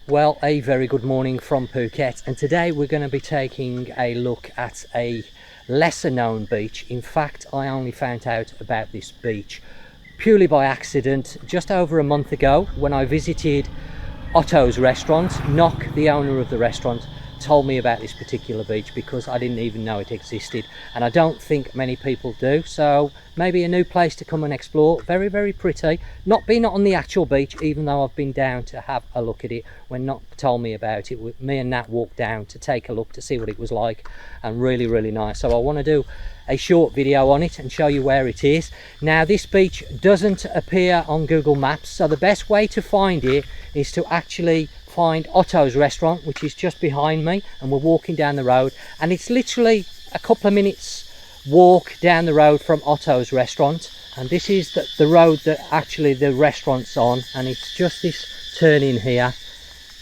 Well, a very good morning from Phuket, and today we're going to be taking a look at a lesser known beach. In fact, I only found out about this beach purely by accident just over a month ago when I visited Otto's restaurant. Nika, the owner of the restaurant, told me about this particular beach because I didn't even know it existed, and I don't think many people do, so maybe a new place to come and explore. Very, very pretty. Not been on the actual beach, even though I've been down to have a look at it. When Nika told me about it, me and Nat walked down to take a look to see what it was like, and really, really nice. So I want to do a short video on it and show you where it is. Now, this beach doesn't appear on Google Maps, so the best way to find it is to actually find Otto's restaurant, which is just behind me, and we're walking down the road, and it's literally a couple of minutes walk down the road from Otto's restaurant. And this is the road that actually the restaurant's on, and it's just this turn in here.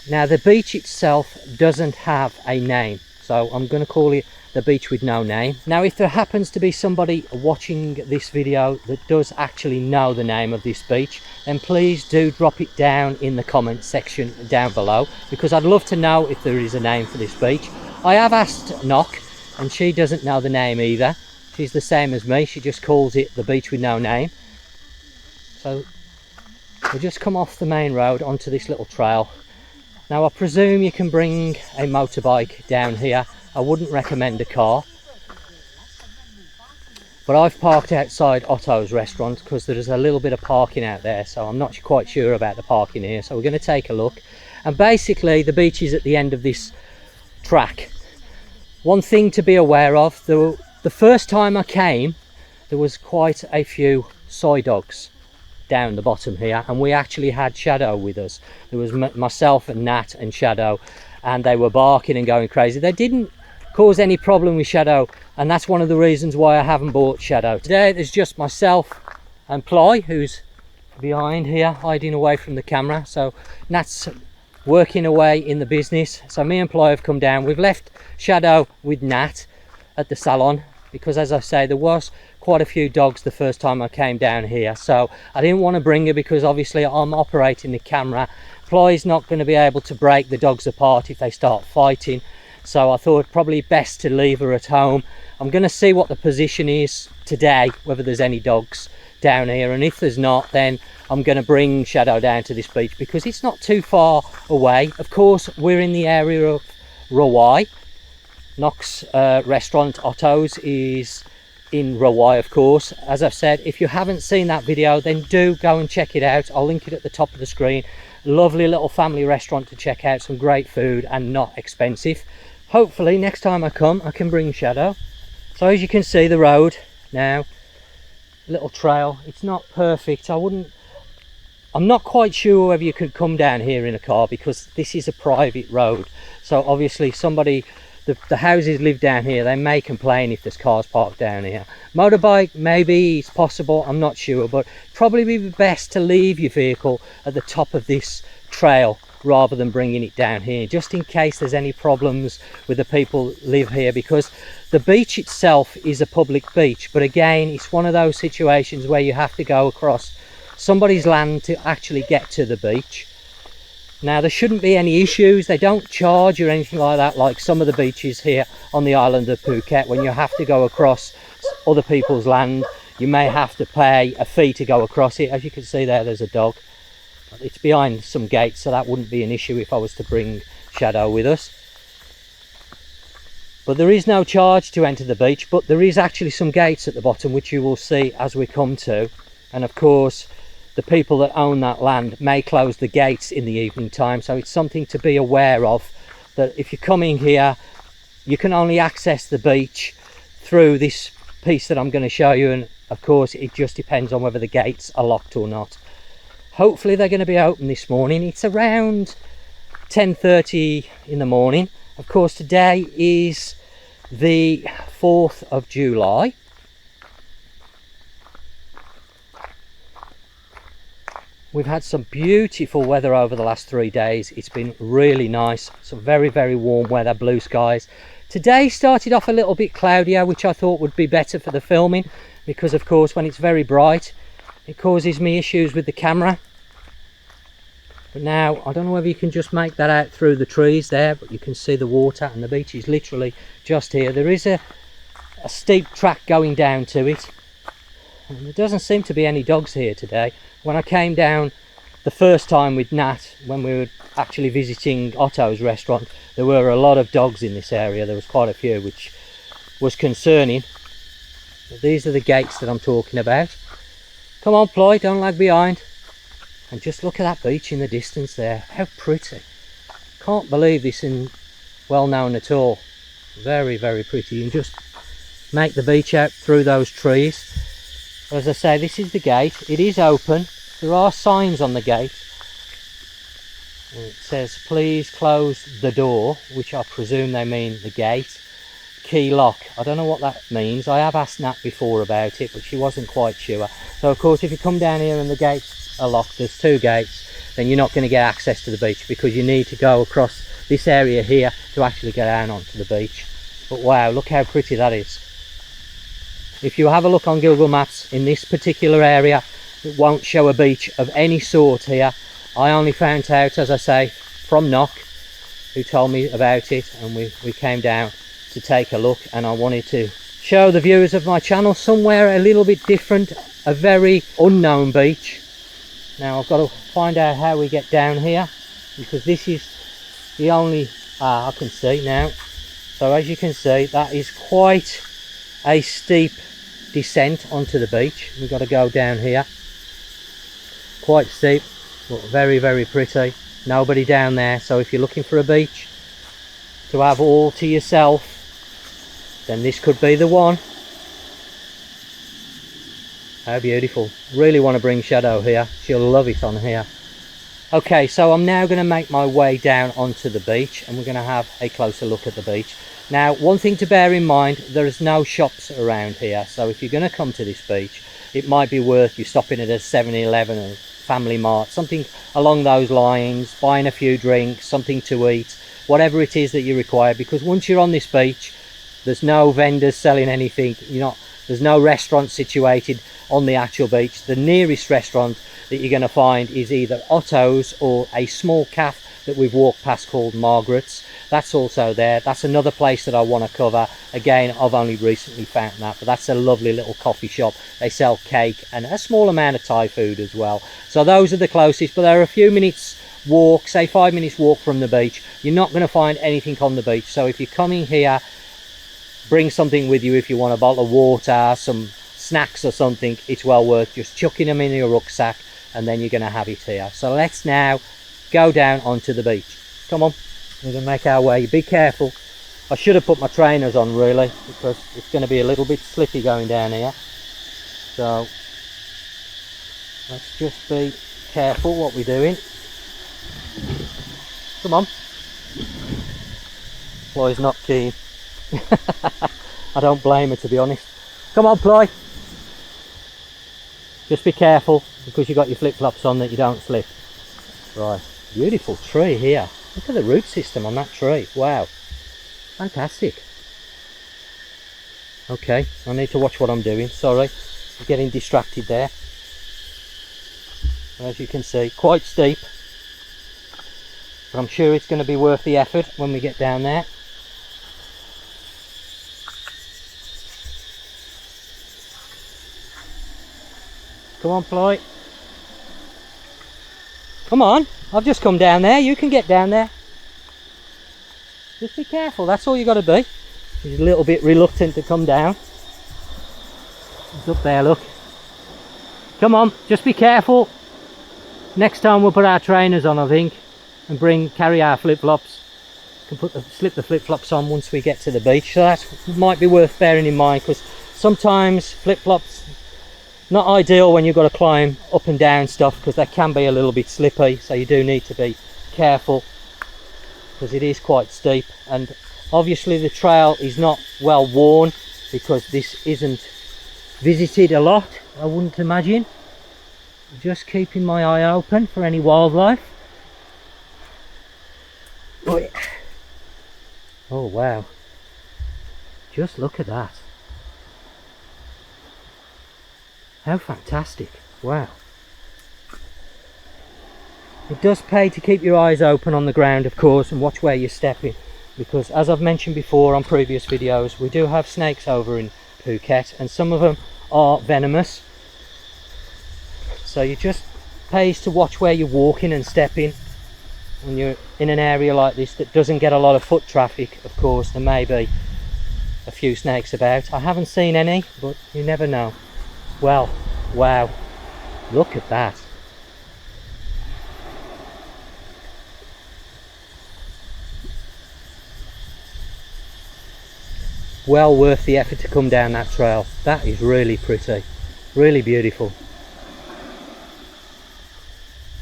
Now, the beach itself doesn't have a name, so I'm going to call it the beach with no name. Now, if there happens to be somebody watching this video that does actually know the name of this beach, then please do drop it down in the comment section down below, because I'd love to know if there is a name for this beach. I have asked Nika, and she doesn't know the name either. She's the same as me, she just calls it the beach with no name. So we'll just come off the main road onto this little trail. Now, I presume you can bring a motorbike down here. I wouldn't recommend a car, but I've parked outside Otto's restaurant because there's a little bit of parking out there, so I'm not quite sure about the parking here. So we're going to take a look, and basically the beach is at the end of this track. One thing to be aware of, the first time I came, there was quite a few soy dogs down the bottom here, and we actually had Shadow with us. There was myself and Nat and Shadow, and they were barking and going crazy. They didn't cause any problem with Shadow, and that's one of the reasons why I haven't bought Shadow. Today there's just myself and Ply, who's behind here hiding away from the camera. So Nat's working away in the business, so me and Ply have come down. We've left Shadow with Nat at the salon because, as I say, there was quite a few dogs the first time I came down here, so I didn't want to bring her because obviously I'm operating the camera. Ply's not going to be able to break the dogs apart if they start fighting, so I thought probably best to leave her at home. I'm going to see what the position is today, whether there's any dogs down here, and if there's not, then I'm going to bring Shadow down to this beach because it's not too far away. Of course, we're in the area of Rawai. Nika's restaurant, Otto's, is in Rawai, of course. As I've said, if you haven't seen that video, then do go and check it out. I'll link it at the top of the screen. Lovely little family restaurant to check out, some great food and not expensive. Hopefully next time I come I can bring Shadow. So as you can see, the road now, little trail, it's not perfect. I'm not quite sure whether you could come down here in a car because this is a private road, so obviously somebody, the houses live down here, they may complain if there's cars parked down here. Motorbike, maybe it's possible, I'm not sure, but probably be best to leave your vehicle at the top of this trail rather than bringing it down here, just in case there's any problems with the people who live here, because the beach itself is a public beach, but again, it's one of those situations where you have to go across somebody's land to actually get to the beach. Now, there shouldn't be any issues. They don't charge or anything like that, like some of the beaches here on the island of Phuket. When you have to go across other people's land, you may have to pay a fee to go across it. As you can see there, there's a dog. It's behind some gates, so that wouldn't be an issue if I was to bring Shadow with us. But there is no charge to enter the beach, but there is actually some gates at the bottom, which you will see as we come to. And of course, the people that own that land may close the gates in the evening time, so it's something to be aware of, that if you're coming here, you can only access the beach through this piece that I'm going to show you, and of course it just depends on whether the gates are locked or not. Hopefully they're going to be open this morning. It's around 10:30 in the morning. Of course, today is the 4th of July. We've had some beautiful weather over the last 3 days. It's been really nice. Some very, very warm weather, blue skies. Today started off a little bit cloudier, which I thought would be better for the filming, because of course when it's very bright it causes me issues with the camera. But now I don't know whether you can just make that out through the trees there, but you can see the water, and the beach is literally just here. There is a steep track going down to it, and there doesn't seem to be any dogs here today. When I came down the first time with Nat, when we were actually visiting Otto's restaurant, there were a lot of dogs in this area. There was quite a few, which was concerning. But these are the gates that I'm talking about. Come on, Ploy, don't lag behind. And just look at that beach in the distance there. How pretty. Can't believe this isn't well known at all. Very, very pretty. You can just make the beach out through those trees. As I say, this is the gate. It is open. There are signs on the gate. And it says, please close the door, which I presume they mean the gate. Key lock. I don't know what that means. I have asked Nat before about it, but she wasn't quite sure. So of course, if you come down here and the gates are locked, there's two gates, then you're not going to get access to the beach, because you need to go across this area here to actually get down onto the beach. But wow, look how pretty that is. If you have a look on Google Maps, in this particular area, it won't show a beach of any sort here. I only found out, as I say, from Knock, who told me about it, and we came down to take a look, and I wanted to show the viewers of my channel somewhere a little bit different, a very unknown beach. Now I've got to find out how we get down here, because this is the only I can see now. So as you can see, that is quite a steep descent onto the beach. We've got to go down here, quite steep, but very, very pretty. Nobody down there, so if you're looking for a beach to have all to yourself, then this could be the one. How beautiful. Really want to bring Shadow here. She'll love it on here. Okay, so I'm now going to make my way down onto the beach, and we're going to have a closer look at the beach. Now, one thing to bear in mind, there is no shops around here, so if you're going to come to this beach, it might be worth you stopping at a 7-Eleven or Family Mart, something along those lines, buying a few drinks, something to eat, whatever it is that you require, because once you're on this beach, there's no vendors selling anything. There's no restaurant situated on the actual beach. The nearest restaurant that you're going to find is either Otto's or a small cafe that we've walked past called Margaret's. That's also there. That's another place that I want to cover. Again, I've only recently found that, but that's a lovely little coffee shop. They sell cake and a small amount of Thai food as well. So those are the closest, but they're a few minutes walk, say 5 minutes walk from the beach. You're not going to find anything on the beach. So if you're coming here, bring something with you. If you want a bottle of water, some snacks or something, it's well worth just chucking them in your rucksack, and then you're going to have it here. So let's now go down onto the beach. Come on, we're going to make our way. Be careful. I should have put my trainers on really, because it's going to be a little bit slippy going down here. So let's just be careful what we're doing. Come on. Ploy's not keen. I don't blame her, to be honest. Come on, Ploy. Just be careful, because you've got your flip-flops on, that you don't slip. Right, beautiful tree here. Look at the root system on that tree. Wow, fantastic. Okay, I need to watch what I'm doing. Sorry, I'm getting distracted there. As you can see, quite steep, but I'm sure it's going to be worth the effort when we get down there. Come on, Ploy. Come on, I've just come down there. You can get down there. Just be careful, that's all you got to be. She's a little bit reluctant to come down. It's up there, look. Come on, just be careful. Next time we'll put our trainers on, I think, and carry our flip-flops. Can slip the flip-flops on once we get to the beach. So that might be worth bearing in mind, because sometimes flip-flops not ideal when you've got to climb up and down stuff, because they can be a little bit slippy, so you do need to be careful, because it is quite steep. And obviously the trail is not well worn, because this isn't visited a lot, I wouldn't imagine. Just keeping my eye open for any wildlife. Oh wow, just look at that. How fantastic. Wow. It does pay to keep your eyes open on the ground, of course, and watch where you're stepping, because as I've mentioned before on previous videos, we do have snakes over in Phuket, and some of them are venomous. So you just pays to watch where you're walking and stepping when you're in an area like this that doesn't get a lot of foot traffic. Of course, there may be a few snakes about. I haven't seen any, but you never know. Well, wow, look at that. Well worth the effort to come down that trail. That is really pretty, really beautiful.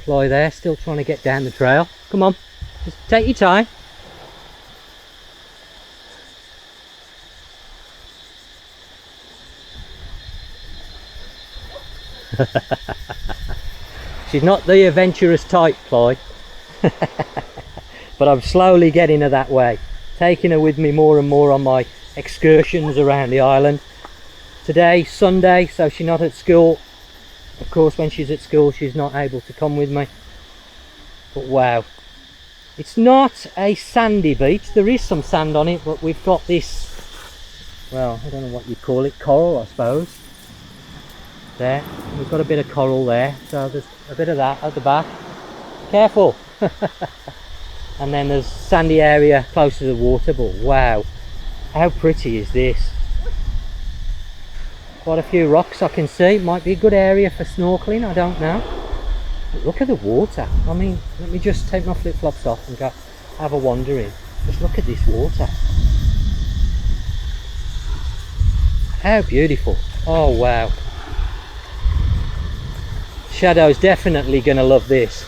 Fly there, still trying to get down the trail. Come on, just take your time. She's not the adventurous type, Ploy. But I'm slowly getting her that way, taking her with me more and more on my excursions around the island. Today, Sunday, so she's not at school. Of course, when she's at school, she's not able to come with me. But wow, it's not a sandy beach. There is some sand on it, but we've got this, well, I don't know what you call it, coral, I suppose. There, we've got a bit of coral there, so there's a bit of that at the back. Careful. And then there's sandy area close to the water, but wow, how pretty is this? Quite a few rocks I can see. Might be a good area for snorkeling, I don't know. But look at the water. I mean, let me just take my flip-flops off and go have a wander in. Just look at this water. How beautiful. Oh wow. Shadow's definitely going to love this.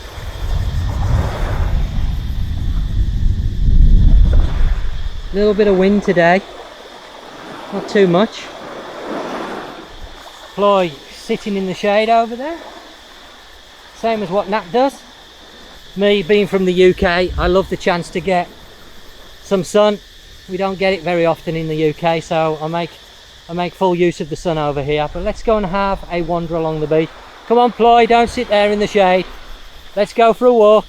A little bit of wind today. Not too much. Ploy sitting in the shade over there, same as what Nat does. Me being from the UK, I love the chance to get some sun. We don't get it very often in the UK, so I make full use of the sun over here. But let's go and have a wander along the beach. Come on, Ploy, don't sit there in the shade. Let's go for a walk.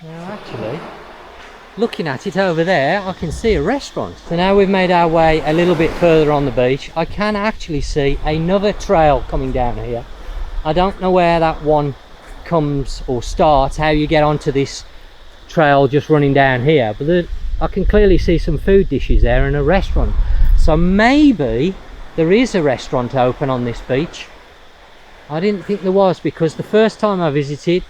Now actually, looking at it over there, I can see a restaurant. So now we've made our way a little bit further on the beach, I can actually see another trail coming down here. I don't know where that one comes or starts, how you get onto this trail just running down here, but I can clearly see some food dishes there and a restaurant. So maybe there is a restaurant open on this beach. I didn't think there was, because the first time I visited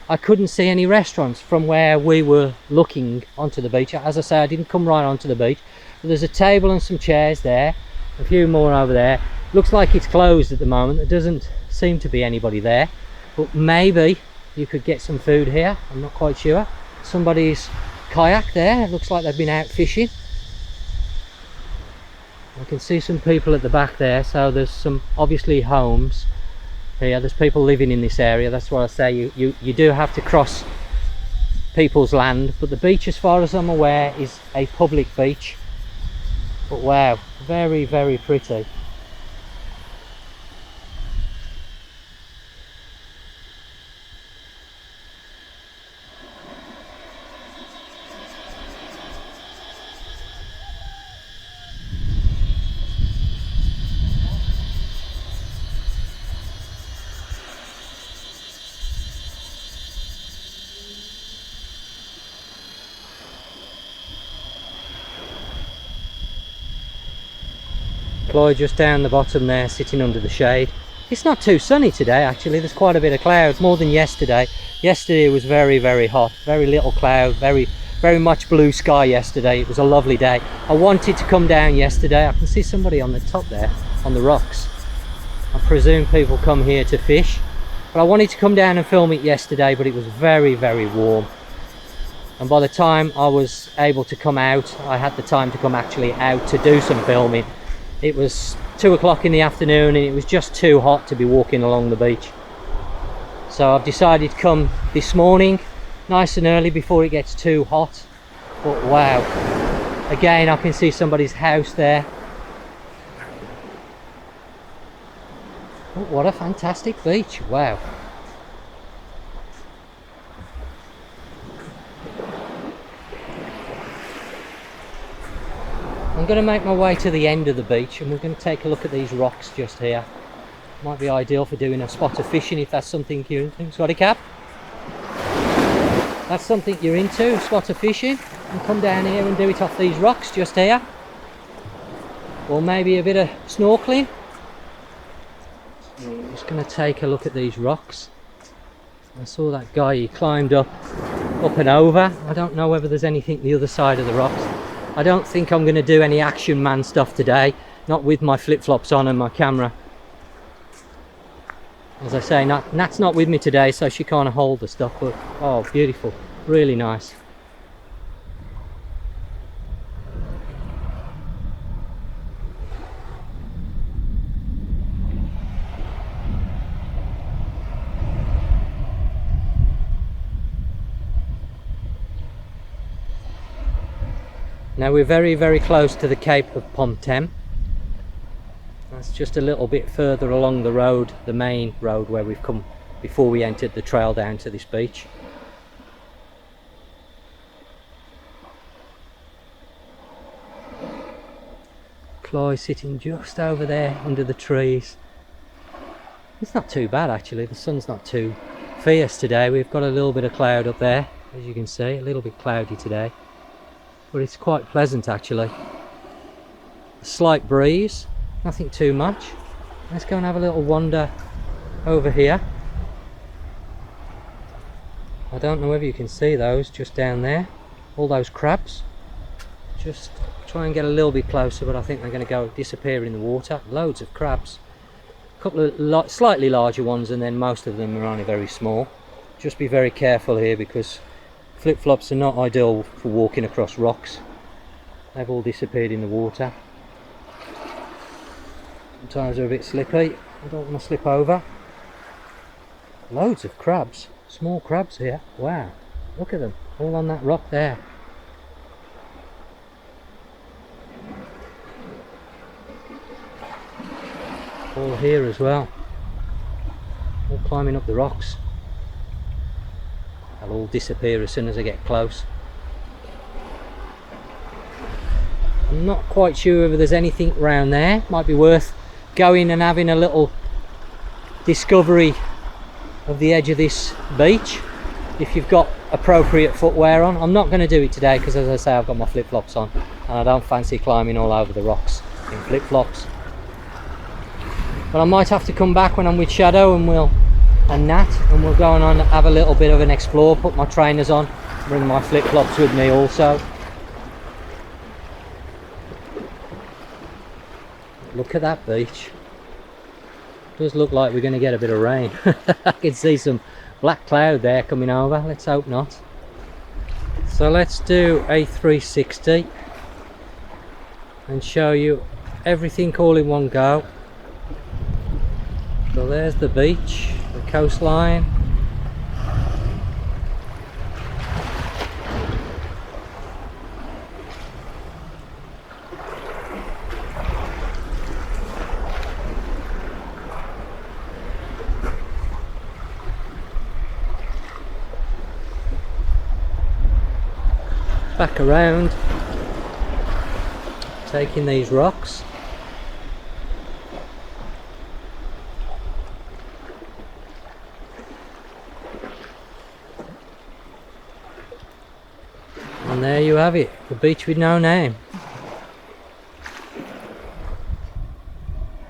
I couldn't see any restaurants from where we were looking onto the beach. As I say, I didn't come right onto the beach, but there's a table and some chairs there, a few more over there. Looks like it's closed at the moment. There doesn't seem to be anybody there, but maybe you could get some food here. I'm not quite sure. Somebody's kayak there, it looks like they've been out fishing. I can see some people at the back there, so there's some obviously homes here. There's people living in this area. That's why I say you do have to cross people's land, but the beach, as far as I'm aware, is a public beach. But wow, very, very pretty. Ploy just down the bottom there, sitting under the shade. It's not too sunny today actually, there's quite a bit of cloud, more than yesterday. Yesterday was very, very hot, very little cloud, very much blue sky yesterday. It was a lovely day. I wanted to come down yesterday. I can see somebody on the top there, on the rocks. I presume people come here to fish. But I wanted to come down and film it yesterday, but it was very, very warm. and by the time I was able to come out, I had the time to come actually out to do some filming. It was 2 o'clock in the afternoon and it was just too hot to be walking along the beach. So I've decided to come this morning nice and early before it gets too hot. But wow, again I can see somebody's house there. Oh, what a fantastic beach, wow. I'm going to make my way to the end of the beach and we're going to take a look at these rocks just here. Might be ideal for doing a spot of fishing if that's something you're into. Scotty Cap? That's something you're into, spot of fishing? And come down here and do it off these rocks just here. Or maybe a bit of snorkeling. I'm just going to take a look at these rocks. I saw that guy, he climbed up and over. I don't know whether there's anything the other side of the rocks. I don't think I'm going to do any action man stuff today, not with my flip-flops on and my camera. As I say, Nat's not with me today, so she can't hold the stuff, but oh, beautiful, really nice. Now we're very, very close to the Cape of Pomtem. That's just a little bit further along the road, the main road where we've come before we entered the trail down to this beach. Chloe sitting just over there under the trees. It's not too bad actually, the sun's not too fierce today. We've got a little bit of cloud up there, as you can see, a little bit cloudy today. But it's quite pleasant actually. A slight breeze, nothing too much. Let's go and have a little wander over here. I don't know whether you can see those just down there, all those crabs. Just try and get a little bit closer, but I think they're going to go disappear in the water. Loads of crabs, a couple of slightly larger ones, and then most of them are only very small. Just be very careful here because flip-flops are not ideal for walking across rocks. They've all disappeared in the water. Sometimes they're a bit slippy. I don't want to slip over. Loads of crabs, small crabs here. Wow, look at them, all on that rock there. All here as well, all climbing up the rocks. They'll all disappear as soon as I get close. I'm not quite sure if there's anything around there. Might be worth going and having a little discovery of the edge of this beach if you've got appropriate footwear on. I'm not going to do it today because, as I say, I've got my flip-flops on and I don't fancy climbing all over the rocks in flip-flops. But I might have to come back when I'm with Shadow and Nat, and we'll go on and have a little bit of an explore, put my trainers on, bring my flip-flops with me also. Look at that beach. Does look like we're going to get a bit of rain. I can see some black cloud there coming over, let's hope not. So let's do a 360 and show you everything all in one go. So there's the beach, the coastline. Back around, taking these rocks. And there you have it, the beach with no name.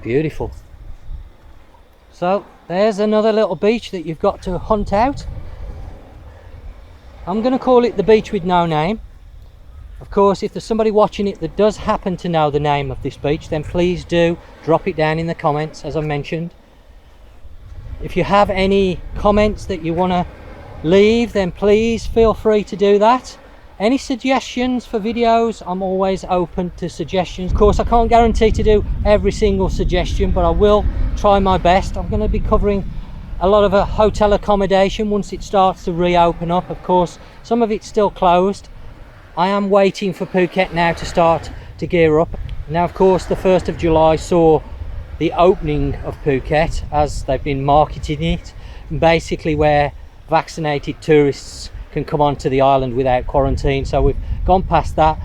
Beautiful. So there's another little beach that you've got to hunt out. I'm going to call it the beach with no name. Of course, if there's somebody watching it that does happen to know the name of this beach, then please do drop it down in the comments, as I mentioned. If you have any comments that you want to leave, then please feel free to do that. Any suggestions for videos? I'm always open to suggestions. Of course, I can't guarantee to do every single suggestion, but I will try my best. I'm going to be covering a lot of hotel accommodation once it starts to reopen up. Of course, some of it's still closed. I am waiting for Phuket now to start to gear up. Now, of course, the 1st of July saw the opening of Phuket, as they've been marketing it, basically where vaccinated tourists can come onto the island without quarantine. So we've gone past that.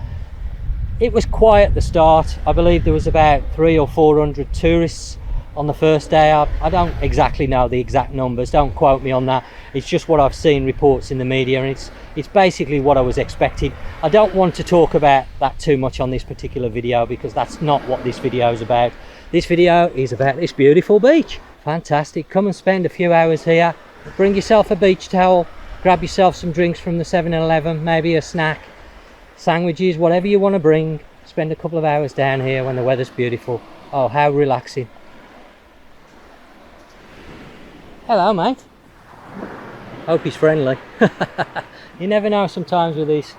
It was quiet at the start. I believe there was about 300 or 400 tourists on the first day. I don't exactly know the exact numbers, don't quote me on that. It's just what I've seen reports in the media, and it's basically what I was expecting. I don't want to talk about that too much on this particular video, because that's not what this video is about. This video is about this beautiful beach. Fantastic. Come and spend a few hours here. Bring yourself a beach towel, grab yourself some drinks from the 7-Eleven, maybe a snack, sandwiches, whatever you want to bring. Spend a couple of hours down here when the weather's beautiful. Oh, how relaxing. Hello, mate. Hope he's friendly. You never know sometimes with these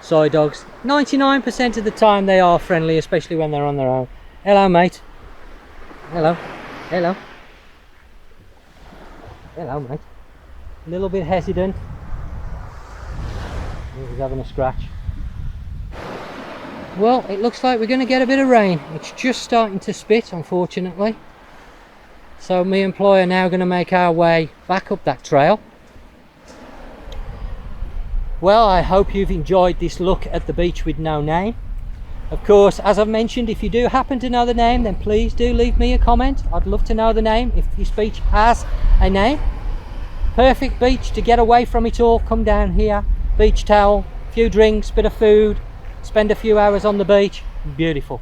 side dogs. 99% of the time they are friendly, especially when they're on their own. Hello, mate. Hello. Hello. Hello, mate. A little bit hesitant. He's having a scratch. Well, it looks like we're going to get a bit of rain. It's just starting to spit, unfortunately. So me and Ploy are now going to make our way back up that trail. Well, I hope you've enjoyed this look at the beach with no name. Of course, as I've mentioned, if you do happen to know the name, then please do leave me a comment. I'd love to know the name if this beach has a name. Perfect beach to get away from it all. Come down here, beach towel, few drinks, bit of food, spend a few hours on the beach. Beautiful.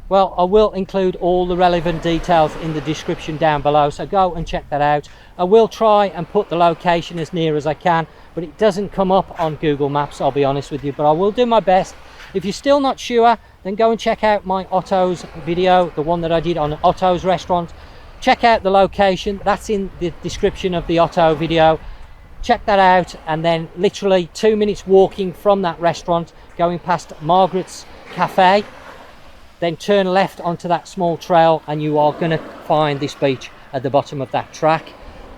Well, I will include all the relevant details in the description down below, so go and check that out. I will try and put the location as near as I can, but it doesn't come up on Google Maps, I'll be honest with you, but I will do my best. If you're still not sure, then go and check out my Otto's video, the one that I did on Otto's restaurant. Check out the location, that's in the description of the Otto video. Check that out, and then literally 2 minutes walking from that restaurant, going past Margaret's Cafe, then turn left onto that small trail and you are going to find this beach at the bottom of that track.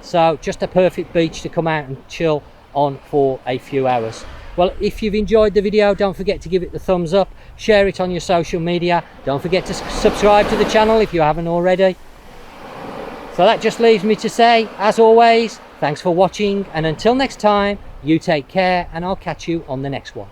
So just a perfect beach to come out and chill on for a few hours. Well, if you've enjoyed the video, don't forget to give it the thumbs up, share it on your social media, don't forget to subscribe to the channel if you haven't already. So that just leaves me to say, as always, thanks for watching, and until next time, you take care, and I'll catch you on the next one.